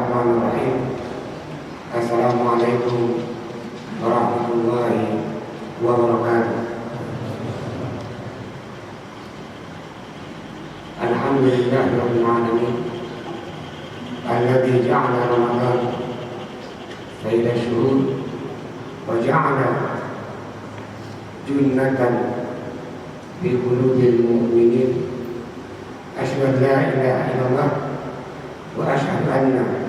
Bismillahirrahmanirrahim. Assalamualaikum warahmatullahi wabarakatuh. Alhamdulillahirabbil alamin. Alladzi ja'ala Ramadan sayyida syuhur wa ja'ala junnatan fi qulubil mu'minin. Asyhadu an la ilaha illallah wa asyhadu anna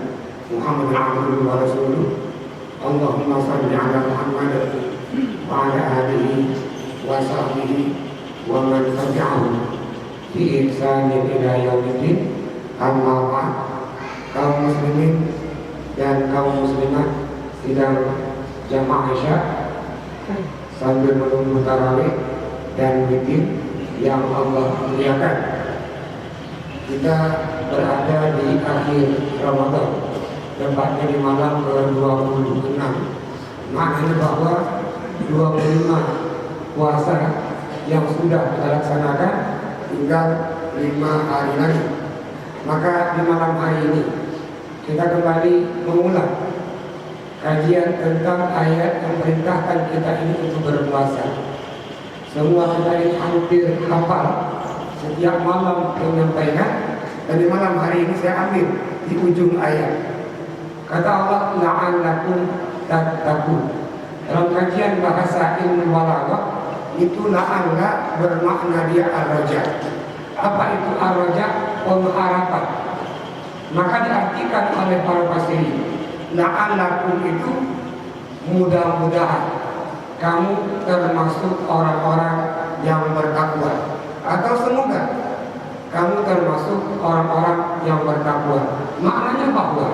Muhammadan abduhu wa rasuluh. Allahumma shalli ala Muhammad wa ala alihi wa sahbihi wa man tabi'ahum bi ihsanin ila yaumiddin. Amma ba'd. Kaum muslimin dan kaum muslimat sidang jamaah Isya sambil menunggu tarawih dan witir yang Allah muliakan. Kita berada di akhir Ramadan, tepatnya di malam ke-26. Maknanya bahwa 25 puasa yang sudah kita laksanakan tinggal 5 hari lagi. Maka di malam hari ini kita kembali mengulang kajian tentang ayat yang perintahkan kita ini untuk berpuasa. Semua kita ini hampir hafal, setiap malam menyampaikan, dan di malam hari ini saya ambil di ujung ayat. Kata Allah, la'allakum tattaqun. Dalam kajian bahasa ilmu balaghah, itu la'alla bermakna dia ar-raja. Apa itu ar-raja? Pengharapan. Maka diartikan oleh para fasirin, la'allakum itu mudah-mudahan kamu termasuk orang-orang yang bertakwa, atau semoga kamu termasuk orang-orang yang bertakwa. Maknanya bahwa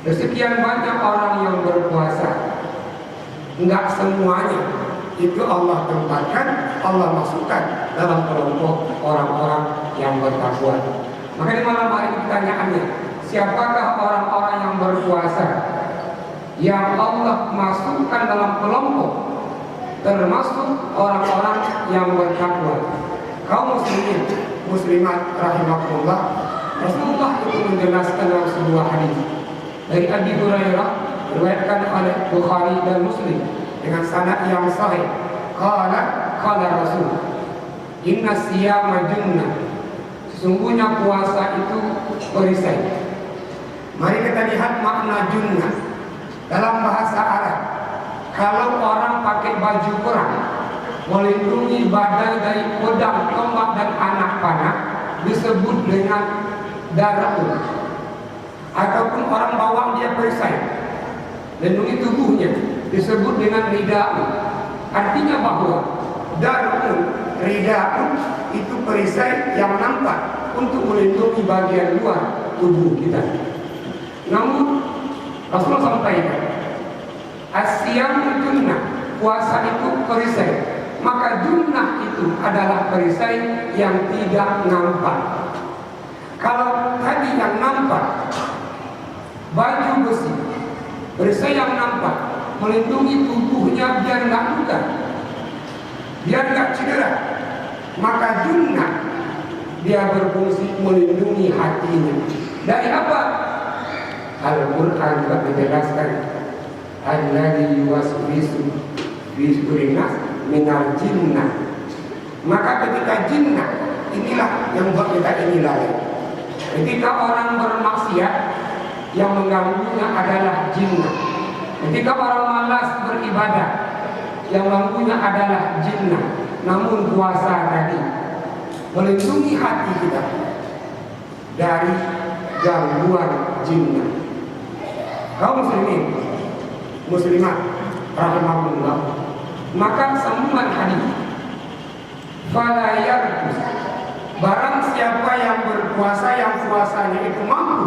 sekian banyak orang yang berpuasa, enggak semuanya itu Allah tempatkan, Allah masukkan dalam kelompok orang-orang yang bertakwa. Maka di malam hari ini pertanyaannya, siapakah orang-orang yang berpuasa yang Allah masukkan dalam kelompok termasuk orang-orang yang bertakwa? Kaum muslimin muslimat rahimahullah, Rasulullah itu menjelaskan dalam sebuah hadis dari Abi Hurairah, diriwayatkan oleh Bukhari dan Muslim dengan sanad yang sahih. Qala Rasul, inna siyama junnah. Sesungguhnya puasa itu perisai. Mari kita lihat makna junnah dalam bahasa Arab. Kalau orang pakai baju perang melindungi badan dari pedang, tombak dan anak panah, disebut dengan darul. Ataupun orang bawang dia perisai, lindungi tubuhnya, disebut dengan ridaun. Artinya bahwa darul, ridaun itu perisai yang nampak untuk melindungi bagian luar tubuh kita. Namun Rasulullah sampaikan, as-siyamu junnah, puasa itu perisai. Maka junnah itu adalah perisai yang tidak nampak. Kalau tadi yang nampak baju besi, perisai yang nampak melindungi tubuhnya biar nggak luka, biar nggak cedera. Maka junnah dia berfungsi melindungi hatinya. Dari apa? Al-Quran juga menjelaskan, alladzi yuwaswisu fi sudurin nas minal jinnah. Maka ketika jinnah, inilah yang buat kita ini lalai. Ketika orang bermaksiat, yang mengganggunya adalah jinnah. Ketika orang malas beribadah, yang mengganggunya adalah jinnah. Namun puasa tadi melindungi hati kita dari gangguan jinnah. Kaum muslimin muslimat rahimahullah, maka sambungan hadis, fala yarkus, barang siapa yang berpuasa yang puasanya itu mampu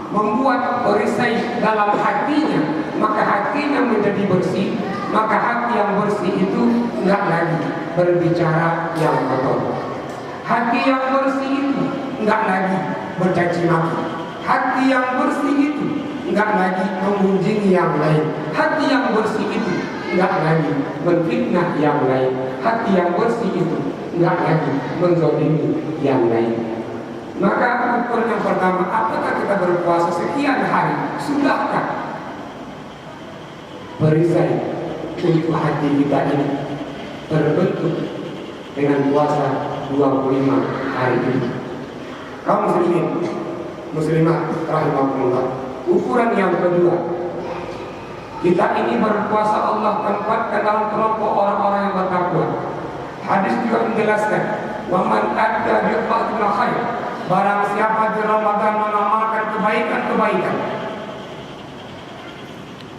membuat perisai dalam hatinya, maka hatinya menjadi bersih. Maka hati yang bersih itu enggak lagi berbicara yang kotor. Hati yang bersih itu enggak lagi bercaci maki. Hati yang bersih itu enggak lagi memuji yang lain. Hati yang bersih itu enggak lagi menfitnah yang lain. Hati yang bersih itu enggak lagi menzalimi yang lain. Maka ukur yang pertama, apakah kita berpuasa sekian hari? Sudahkah perisai untuk hati kita ini terbentuk dengan puasa 25 hari ini? Kaum muslimin, muslimat rahimahullah. Ukuran yang kedua, kita ini berpuasa Allah tempatkan dalam kelompok orang-orang yang bertakwa. Hadis juga menjelaskan, wa man adda bi qadri khair, barang siapa di Ramadan mengamalkan kebaikan-kebaikan,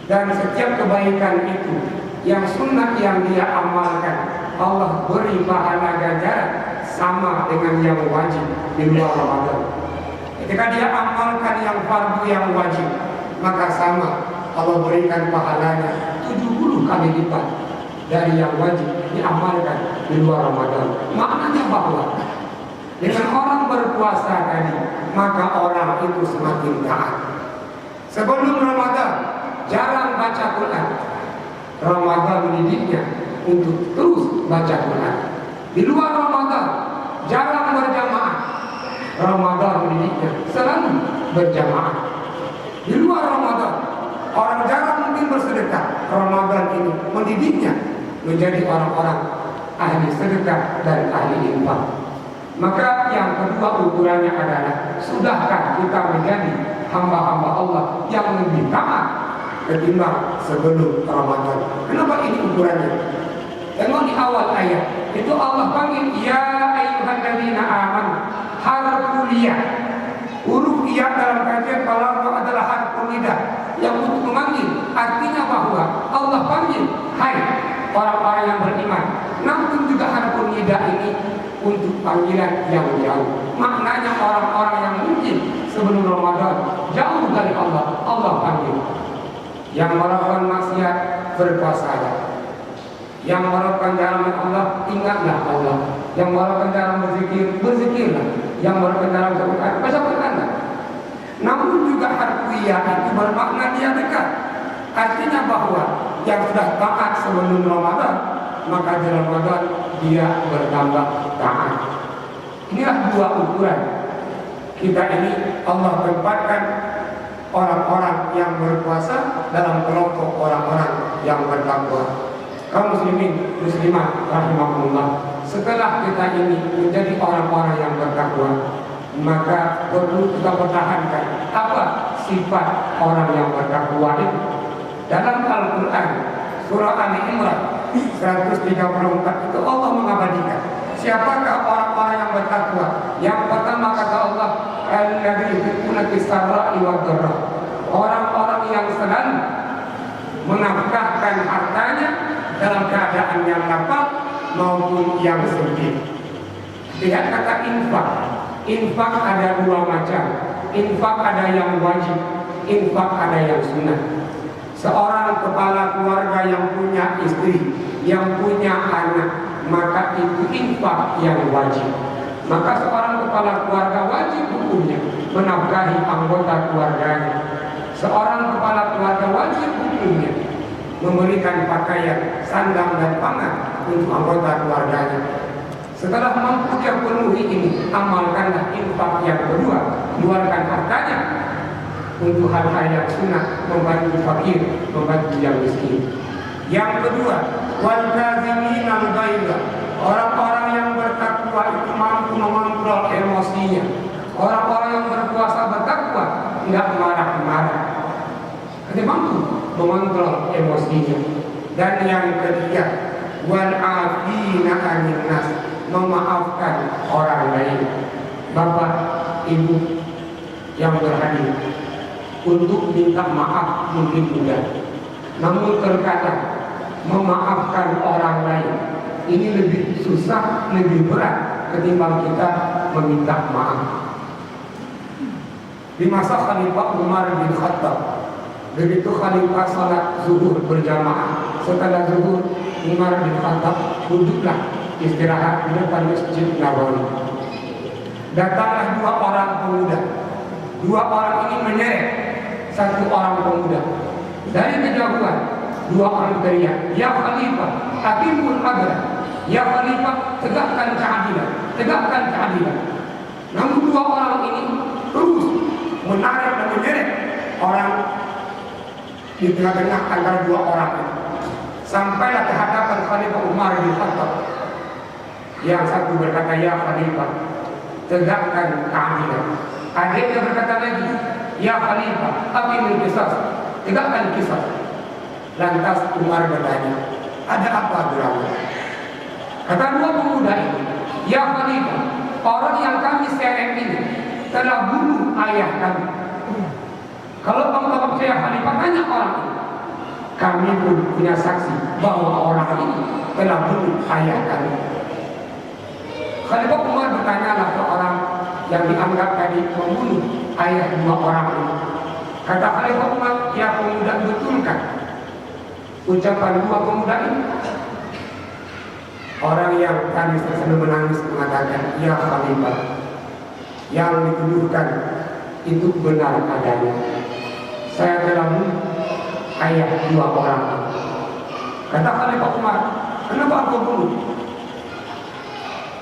dan setiap kebaikan itu yang sunnah yang dia amalkan, Allah beri pahala ganjaran sama dengan yang wajib di luar Ramadan. Ketika dia amalkan yang fardu yang wajib, maka sama, Allah berikan pahalanya 70 kali lipat dari yang wajib diamalkan di luar Ramadan. Maknanya bahwa dengan orang berpuasa tadi, maka orang itu semakin taat. Sebelum Ramadan jarang baca Quran, Ramadan mendidiknya untuk terus baca Quran. Di luar Ramadan jarang berjamaah, Ramadan mendidiknya selalu berjamaah. Di luar Ramadan orang jarang mungkin bersedekah, Ramadan ini mendidiknya menjadi orang-orang ahli sedekah dan ahli infak. Maka yang kedua ukurannya adalah, sudahkah kita menjadi hamba-hamba Allah yang lebih taat ketimbang sebelum Ramadan? Kenapa ini ukurannya? Tengok di awal ayat itu Allah panggil ya ayyuhalladzina amanu, harful ya. Huruf ya dalam kajian balaghah adalah harful nida yang untuk memanggil, artinya bahwa Allah panggil hai orang-orang yang beriman. Namun juga harful nida ini untuk panggilan yang jauh. Maknanya orang-orang yang mungkin sebelum Ramadan jauh dari Allah, Allah panggil. Yang melakukan maksiat, berpuasalah. Yang melakukan jalan Allah, ingatlah Allah. Yang melakukan jalan berzikir, berzikirlah. Yang melakukan jalan Quran, baca Quranlah. Namun juga harfiyah itu bermakna dia dekat. Artinya bahwa yang sudah taat sebelum Ramadan, maka di Ramadan dia bertambah taat. Inilah dua ukuran. Kita ini Allah tempatkan orang-orang yang berpuasa dalam kelompok orang-orang yang bertakwa. Kaum muslimin, muslimat rahimahullah, setelah kita ini menjadi orang-orang yang bertakwa, maka perlu kita pertahankan apa sifat orang yang bertakwa itu. Dalam Al-Quran surah Ali Imran 134 itu Allah mengabadikan siapakah orang-orang yang bertakwa. Yang pertama kata Allah, alladzina yunfiquna fis-sarra'i wad-dharra, orang-orang yang selalu menafkahkan hartanya dalam keadaan yang lapang maupun yang sempit. Lihat kata infak. Infak ada dua macam. Infak ada yang wajib, infak ada yang sunnah. Seorang kepala keluarga yang punya istri, yang punya anak, maka itu infak yang wajib. Maka seorang kepala keluarga wajib hukumnya menafkahi anggota keluarganya. Seorang kepala keluarga wajib hukumnya memberikan pakaian, sandang dan pangan untuk anggota keluarganya. Setelah mampu dia penuhi ini, amalkanlah infak yang kedua, keluarkan hartanya untuk hal-hal yang sunnah, membantu fakir, membantu yang miskin. Yang kedua, wal kaziminal ghaidha, orang-orang yang bertakwa itu mampu mengontrol emosinya. Orang-orang yang berpuasa bertakwa tidak marah-marah, dia mampu mengontrol emosinya. Dan yang ketiga, wal afina 'anil nas, memaafkan orang lain. Bapak, ibu yang berhadir, untuk minta maaf mungkin mudah, namun terkadang memaafkan orang lain ini lebih susah, lebih berat ketimbang kita meminta maaf. Di masa Khalifah Umar bin Khattab, begitu Khalifah salat zuhur berjamaah, setelah zuhur Umar bin Khattab duduklah istirahat di depan Masjid Nabawi. Datanglah dua orang pemuda. Dua orang ini menyeret satu orang pemuda. Dari kejauhan dua orang teriak, ya Khalifah, aqimul adl. Ya Khalifah, tegakkan keadilan, tegakkan keadilan. Namun dua orang ini terus menarik dan menyeret orang di tengah-tengah antara dua orang ini. Sampailah ke hadapan Khalifah Umar bin Khattab. Yang satu berkata, ya Khalifah, tegakkan keadilan. Adiknya berkata lagi, ya Khalifah, aqimul qisas, tegakkan kisah. Lantas Umar bertanya, ada apa gerangan? Kata dua pemuda ini, ya Khalifah, orang yang kami seret ini telah bunuh ayah kami. Kalau engkau percaya Khalifah, tanya orang ini. Kami pun punya saksi bahwa orang ini telah bunuh ayah kami. Khalifah Umar bertanyalah ke orang yang dianggap tadi membunuh ayah dua orang ini. Kata Khalifah Umar, ya pemuda, betulkan ucapan dua pemuda ini? Orang yang tadi sambil menangis mengatakan, ya Khalifah, yang dituduhkan itu benar adanya. Saya telah membunuh ayah dua orang. Kata Khalifah Umar, kenapa aku bunuh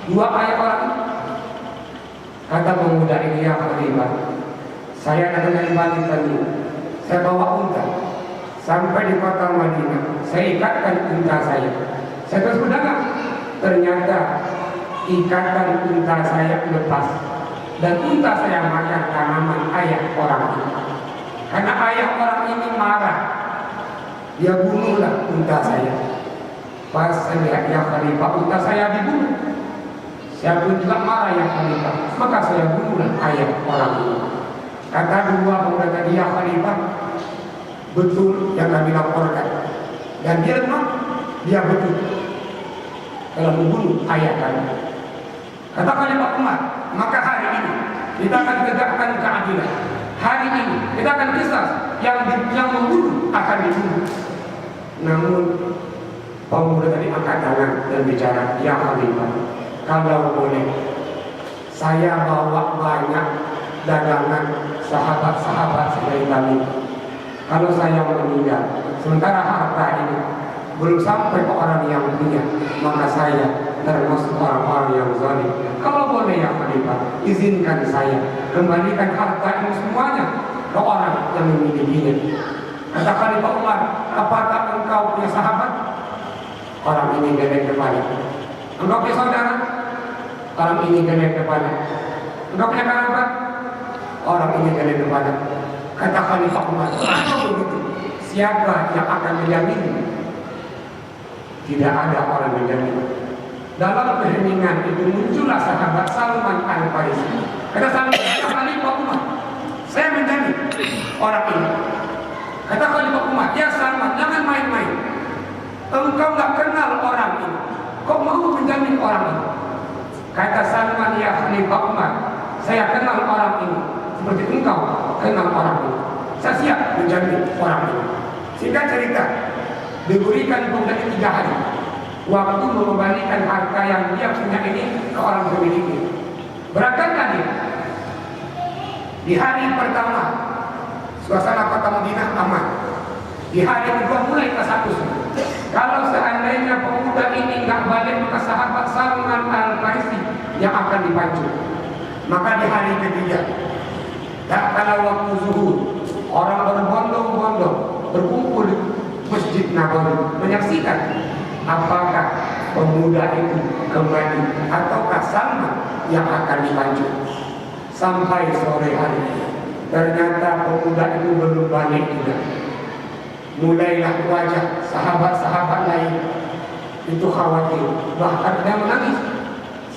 dua ayah orang? Kata pemuda ini, ya Khalifah, saya dengan wanita ini, saya bawa unta sampai di kota Madinah, saya ikatkan unta saya terus berdagang. Ternyata ikatan unta saya lepas dan unta saya makan tanaman ayah orang ini. Karena ayah orang ini marah, dia bunuhlah unta saya. Pas saya lihat, ya Khalifah, unta saya dibunuh. Saya pun juga marah, ya Khalifah, maka saya bunuhlah ayah orang ini. Kata dua pemuda tadi, ya Khalifah, betul yang kami laporkan. Dan dia memang, dia betul telah membunuh ayah kami. Kata Khalifah Umar, maka hari ini kita akan tegakkan keadilan. Hari ini kita akan kisah yang membunuh akan dibunuh. Namun pemuda tadi angkat tangan dan bicara, ya Khalifah, kalau boleh saya bawa banyak dagangan sahabat-sahabat sebagai kami. Kalau saya meninggal, sementara harta ini belum sampai ke orang yang punya, maka saya termasuk orang-orang yang zalim. Kalau boleh ya Khalifah, izinkan saya kembalikan harta ini semuanya ke orang yang memilikinya. Kata Khalifah Umar, apakah engkau punya sahabat? Orang ini geleng kepala. Engkau punya saudara? Orang ini geleng kepala. Engkau punya kerabat? Orang ini geleng kepala. Kata Khalifah Umar, kalau begitu, siapa yang akan menjamin? Tidak ada orang menjamin. Dalam keheningan itu muncullah sahabat Salman Al-Farisi. Kata Salman, ya Khalifah Umar, saya menjamin orang ini. Kata Khalifah Umar, ya Salman, jangan main-main. Engkau nggak kenal orang ini, kok mau menjamin orang ini? Kata Salman, ya Khalifah Umar, saya kenal orang ini seperti engkau kenal orang ini. Saya siap menjamin orang ini. Singkat cerita, diberikan pemuda 3 hari waktu mengembalikan harta yang dia punya ini ke orang pemiliknya. Berangkatlah dia. Di hari pertama suasana kota Madinah aman. Di hari kedua mulai kasakus. Kalau seandainya pemuda ini nggak balik, maka sahabat Salman Al-Farisi yang akan dipacu. Maka di hari ketiga, tak kala waktu zuhur, orang berbondong-bondong berkumpul di Masjid Nabawi menyaksikan apakah pemuda itu kembali ataukah Salman yang akan dipacu. Sampai sore hari, ternyata pemuda itu belum balik juga. Mulailah wajah sahabat-sahabat lain itu khawatir, bahkan dia menangis.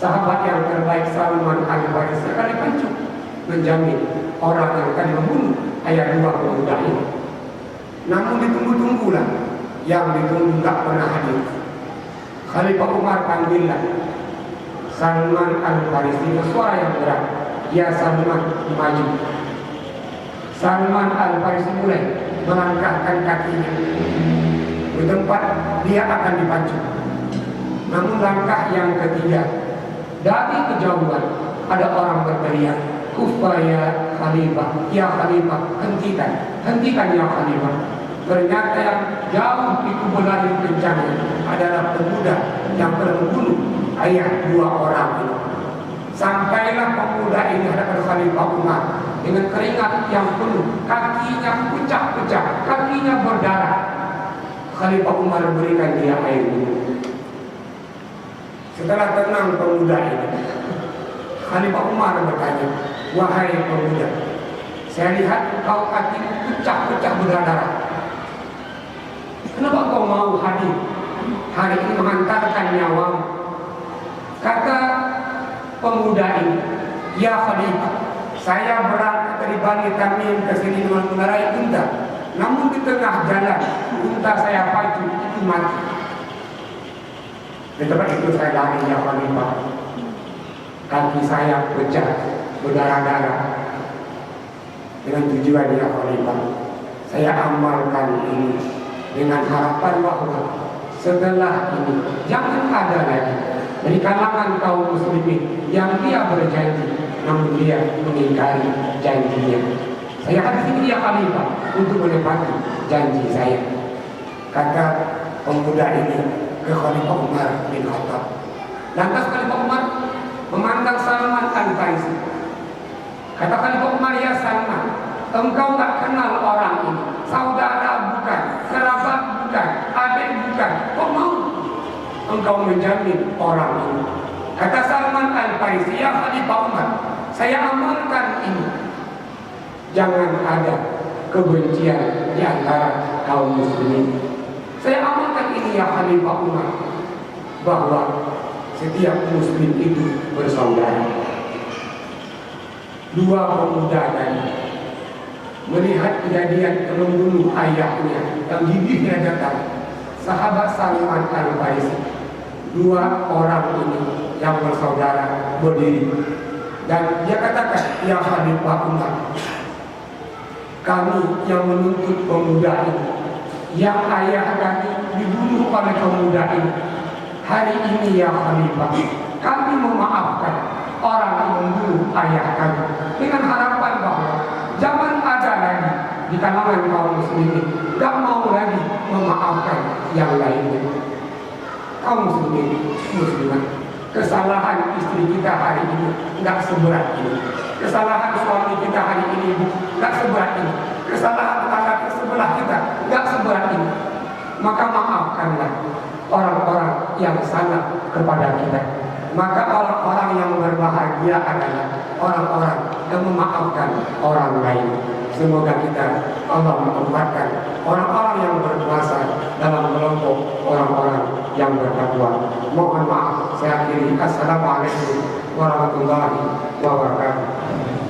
Sahabat yang terbaik Salman Al-Farisi akan dipacu, menjamin orang yang akan membunuh ayah 2 pemuda ini. Namun ditunggu-tunggulah, yang ditunggu tak pernah hadir. Khalifah Umar panggillah Salman Al-Farisi dengan suara yang berat, ya Salman, maju. Salman Al-Farisi mulai melangkahkan kakinya di tempat dia akan dipacu. Namun langkah yang ketiga, dari kejauhan ada orang berteriak, "Kufa ya Khalifah, ya Khalifah, hentikan ya Khalifah." Ternyata yang jauh itu berlari kencang adalah pemuda yang telah membunuh ayah 2 orang ini. Sampailah pemuda ini hadapan Khalifah Umar dengan keringat yang penuh, kakinya pecah-pecah, kakinya berdarah. Khalifah Umar berikan dia air minum. Setelah tenang pemuda ini, Khalifah Umar bertanya, wahai pemuda, saya lihat kau kaki pecah-pecah berdarah. Kenapa kau mau hadir hari ini menghantarkan nyawamu? Kata pemuda ini, ya Khalifah, saya berangkat dari Bani Tamim ke sini mengendarai unta. Namun di tengah jalan, unta saya pacu itu mati. Di tempat itu saya lari, ya Khalifah. Kaki saya pecah, berdarah-darah. Dengan tujuan, ya Khalifah, saya amalkan ini dengan harapan bahwa setelah ini jangan ada lagi dari kalangan kaum muslimin yang dia berjanji namun dia mengingkari janjinya. Saya hadis ini, ya Khalifah, untuk menepati janji saya. Kata pemuda ini ke Khalifah Umar bin Khattab. Lantas Khalifah Umar memandang Salman Al-Farisi. Kata Khalifah Umar, ya Salman, engkau tak kenal orang ini, saudara bukan, kerabat bukan, adik bukan, kok mau engkau menjamin orang ini? Kata Salman Al-Farisi, ya Khalifah Umar, saya amalkan ini. Jangan ada kebencian di antara kaum muslimin. Saya amalkan ini, ya Khalifah Umar, bahwa setiap muslim itu bersaudara. Dua pemuda tadi melihat kejadian membunuh ayahnya yang gigihnya datang, sahabat Salman Al-Farisi. Dua orang ini yang bersaudara berdiri dan dia katakan, ya Khalifah Umar, kami yang menuntut pemuda ini, yang ayah kami dibunuh oleh pemuda ini, hari ini, ya Khalifah, kami memaafkan orang yang membunuh ayah kami dengan harapan bahwa jangan ada lagi di kalangan kaum muslimin gak mau lagi memaafkan yang lainnya. Kaum muslimin, muslimat, kesalahan istri kita hari ini gak seberat ini, kesalahan suami kita hari ini gak seberat ini, kesalahan tetangga sebelah kita gak seberat ini. Maka maafkanlah orang-orang yang salah kepada kita. Maka orang-orang yang berbahagia adalah orang-orang yang memaafkan orang lain. Semoga kita Allah menempatkan orang-orang yang berpuasa dalam kelompok orang-orang yang bertakwa. Mohon maaf, saya akhiri. Assalamualaikum warahmatullahi wabarakatuh.